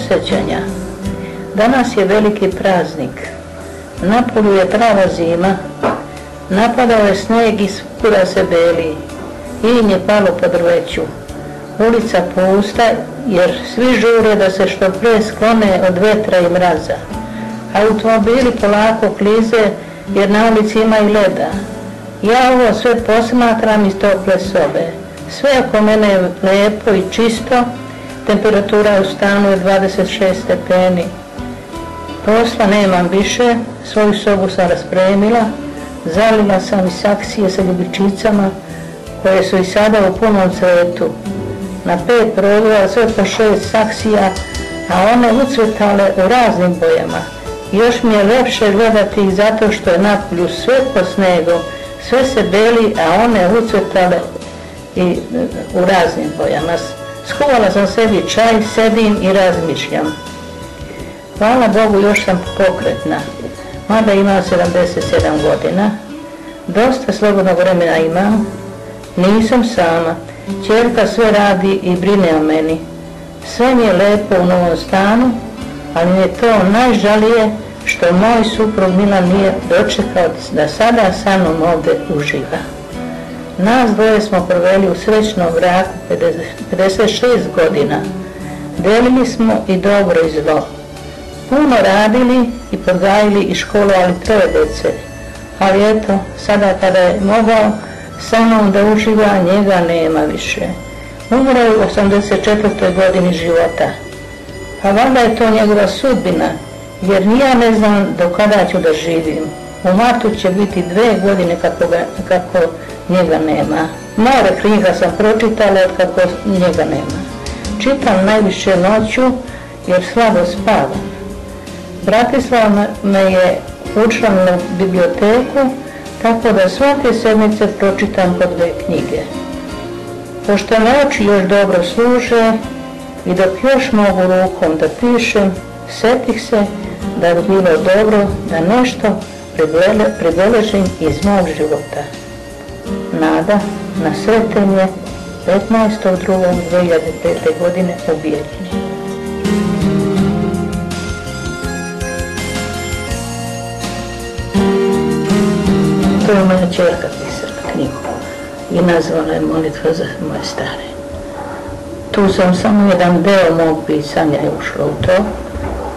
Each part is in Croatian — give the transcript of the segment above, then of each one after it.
sećanja. Danas je veliki praznik. Napolju je prava zima. Napadao je snijeg i svukuda se beli. Inj je palo po drveću. Ulica pusta jer svi žure da se što pre sklone od vetra i mraza. Automobili polako klize jer na ulici ima i leda. Ja ovo sve posmatram iz tople sobe. Sve oko mene je lepo i čisto. Temperatura u stanu je 26 stepeni. Posla nemam više, svoju sobu sam raspremila. Zalila sam i saksije sa ljubičicama koje su i sada u punom cvetu. Na 5 prozora sve po 6 saksija, a one ucvetale u raznim bojama. Još mi je lepše gledati ih zato što je napolju sve po snegu, sve se beli, a one ucvetale i u raznim bojama. Skuvala sam sebi čaj, sedim i razmišljam. Hvala Bogu, još sam pokretna, mada imam 77 godina. Dosta slobodnog vremena imam, nisam sama. Ćerka sve radi i brine o meni. Sve mi je lepo u novom stanu, ali mi je to najžalije što moj suprug Milan nije dočekao da sada sa mnom ovdje uživa. Nas dvoje smo proveli u srećnom braku 56 godina. Delili smo i dobro i zlo. Puno radili i podgajili i školovali 3 djece. Ali eto, sada kada je mogao sa mnom da uživa, njega nema više. Umro je u 84. godini života. A valjda je to njegova sudbina, jer ni ja ne znam do kada ću da živim. U martu će biti 2 godine kako njega nema. More knjiga sam pročitala kako njega nema. Čitam najviše noću jer slabo spavam. Bratislava me je učlanila u biblioteku, tako da svake sedmice pročitam po 2 knjige. Pošto me oči još dobro služe i dok još mogu rukom da pišem, setih se da bi bilo dobro da nešto pribeležim iz mog života. Nada na Sretenje 15.2.2005. godine u Bijeljini. To je moja ćerka pisala knjigu i nazvala je Molitva za moje stare. Tu sam samo jedan deo mog pisanja je ušlo u to,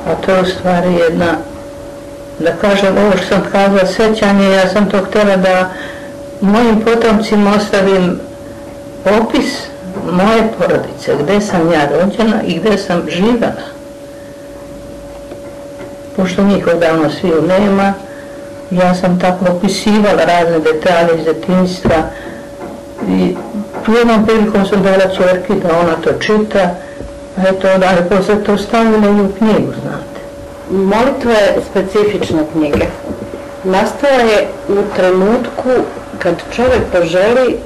a to je u stvari jedna, da kažem ovo što sam kazala, sećanje, ja sam to htjela da mojim potomcima ostavim opis moje porodice, gdje sam ja rođena i gdje sam živjela. Pošto njih odavno sviju nema, ja sam tako opisivala razne detalje iz djetinjstva i jednom prilikom sam dala ćerki da ona to čita, a eto, ali posle to stavila i u knjigu, znate. Molitva je specifična knjiga. Nastala je u trenutku kad čovjek poželi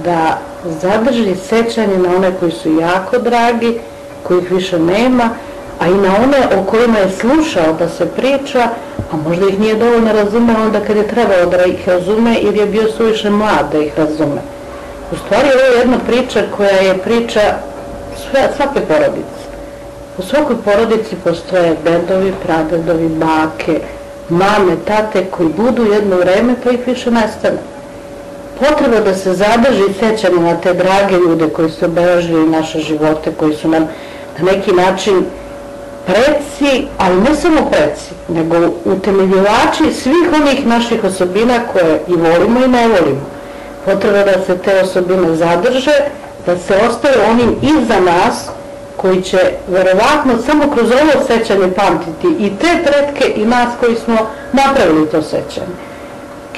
da zadrži sećanje na one koji su jako dragi, kojih više nema, a i na one o kojima je slušao da se priča, a možda ih nije dovoljno razumeo onda kad je trebalo da ih razume ili je bio suviše mlad da ih razume. U stvari ovo je jedna priča koja je priča svake porodice. U svakoj porodici postoje dedovi, pradedovi, bake, mame, tate koji budu jedno vreme pa ih više nestane. Potreba da se zadrži sećanje na te drage ljude koji su obeležili naše živote, koji su nam na neki način preci, ali ne samo preci, nego utemeljivači svih onih naših osobina koje i volimo i ne volimo. Potreba da se te osobine zadrže, da se ostaju onim iza nas, koji će verovatno samo kroz ovo sećanje pamtiti i te pretke i nas koji smo napravili to sećanje.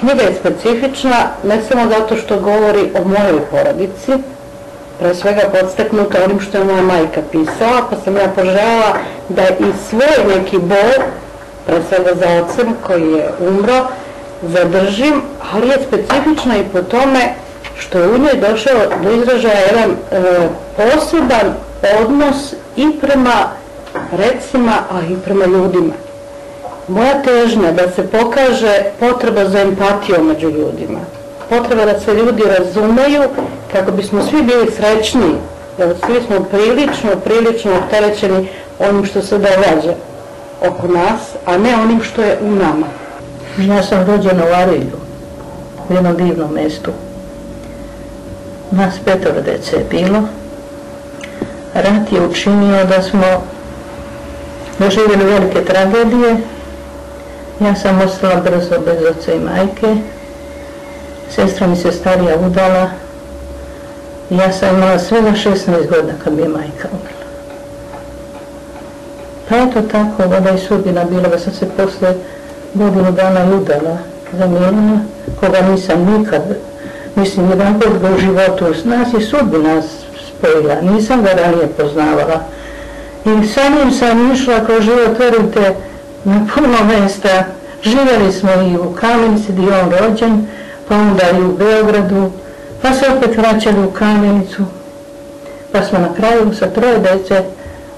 Knjiga je specifična, ne samo zato što govori o mojoj porodici, pre svega podstaknuta onim što je moja majka pisala, pa sam ja poželjela da i svoj neki bol, pre svega za ocem koji je umro, zadržim, ali je specifična i po tome što je u njoj došao do izražaja jedan poseban odnos i prema recima, a i prema ljudima. Moja težnja da se pokaže potreba za empatijom među ljudima, potreba da se ljudi razumeju kako bismo svi bili srećni, jer svi smo prilično opterećeni onim što se događa oko nas, a ne onim što je u nama. Ja sam rođena u Arilju, u jednom divnom mjestu. Nas 5 dece je bilo. Rat je učinio da smo doživjeli velike tragedije. Ja sam ostala brzo bez oca i majke. Sestra mi se starija udala. Ja sam imala svega 16 godina kad mi je majka umrla. Pa eto tako, voda i sudbina bila da sam se posle godinu dana i udala za Milana, koga nisam nikad, mislim, jedan put ga u životu, nas je sudbina spojila, nisam ga ranije poznavala. I sa njim sam išla kroz život, verujte, na puno mjesta. Živjeli smo i u Kamenici gdje je on rođen, pa onda i u Beogradu, pa se opet vraćali u Kamenicu, pa smo na kraju sa 3 dece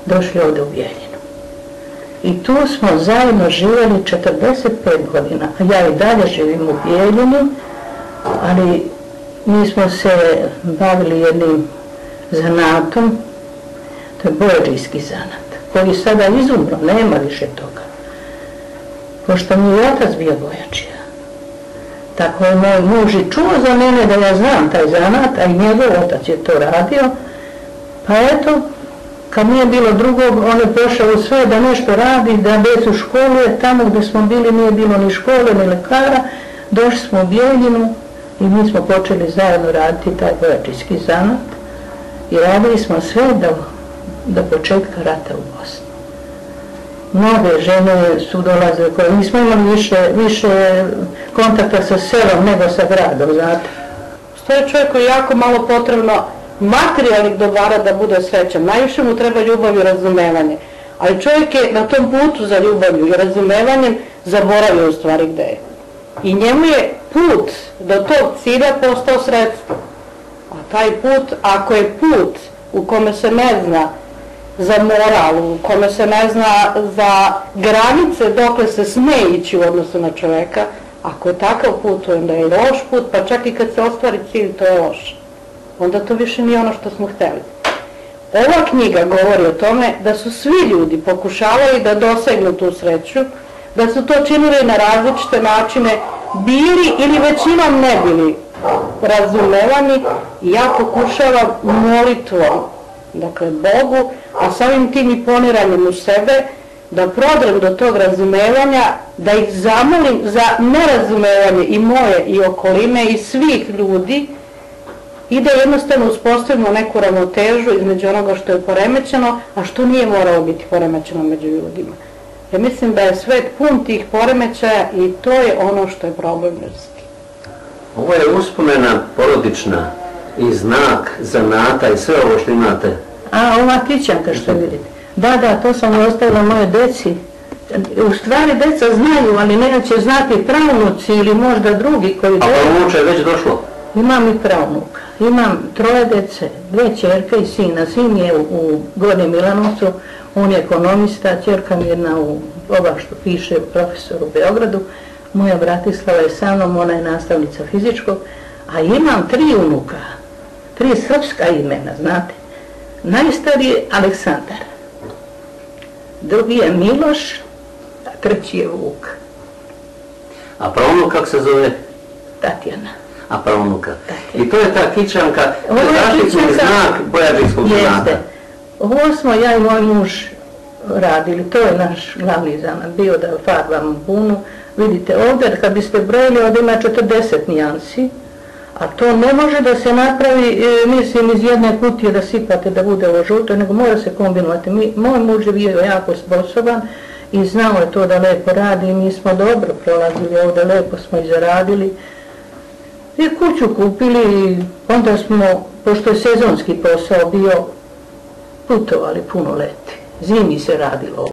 došli ovdje u Bijeljinu. I tu smo zajedno živjeli 45 godina, a ja i dalje živim u Bijeljini, ali mi smo se bavili jednim zanatom, to je bojađijski zanat, koji sada izumro, nema više toga. Pošto mi je otac bio bojačija. Tako je moj muž i čuo za mene da ja znam taj zanat, a i njegov otac je to radio. Pa eto, kad nije bilo drugog, on je pošao u sve da nešto radi, da djecu školuje, tamo gdje smo bili nije bilo ni škole, ni lekara. Došli smo u Bijeljinu i mi smo počeli zajedno raditi taj bojačijski zanat i radili smo sve do početka rata u Bosni. Mnoge žene su dolazile koje nismo imali više kontakta sa selom nego sa gradom, znate. Stoje čovjeku je jako malo potrebno materijalnih dobara da bude srećan. Najviše mu treba ljubav i razumevanje. Ali čovjek je na tom putu za ljubavlju i razumevanjem zaboravio u stvari gde je. I njemu je put do tog cilja postao sredstvo. A taj put, ako je put u kome se ne zna za moral, u kome se ne zna za granice dokle se sme ići u odnosu na čoveka, ako je takav put, onda je loš put, pa čak i kad se ostvari cilj, to je loš. Onda to više nije ono što smo hteli. Ova knjiga govori o tome da su svi ljudi pokušavali da dosegnu tu sreću, da su to činili na različite načine, bili ili većinom ne bili razumevani, i ja pokušavam molitvom, dakle Bogu, a samim tim i poniranjem u sebe, da prodrem do tog razumevanja, da ih zamolim za nerazumevanje i moje i okoline i svih ljudi, i da jednostavno uspostavimo neku ravnotežu između onoga što je poremećeno, a što nije moralo biti poremećeno među ljudima. Ja mislim da je svet pun tih poremećaja i to je ono što je problem ljudski. Ovo je uspomena porodična i znak zanata i sve ovo što imate. A ova kićanka što vidite. Da, to sam ostavila moje deci. U stvari deca znaju, ali neće znati pravnuci ili možda drugi koji... A pravnuče je već došlo? Imam i pravnuka. Imam 3 dece, 2 ćerke i sina. Sin je u Gornjem Milanovcu, on je ekonomista, ćerka mi jedna u što piše profesor u Beogradu. Moja Bratislava je sa mnom, ona je nastavnica fizičkog, a imam 3 unuka, 3 srpska imena, znate. Najstariji je Aleksandar, drugi je Miloš, a 3. je Vuk. A pravnuk kako se zove? Tatjana. A pravnuka. I to je ta kićanka, to je zaštitni znak bojađijskog zanata. Ovo smo ja i moj muž radili, to je naš glavni zanat, bio da farbamo bunu. Vidite ovdje, kad biste brojili, ovdje ima 40 nijansi, a to ne može da se napravi, mislim, iz jedne kutije da sipate da bude ovo žuto, nego mora se kombinovati. Moj muž je bio jako sposoban i znao je to da lepo radi i mi smo dobro prolazili ovdje, lepo smo i zaradili. I kuću kupili i onda smo, pošto je sezonski posao bio, putovali puno leti. Zimi se radilo.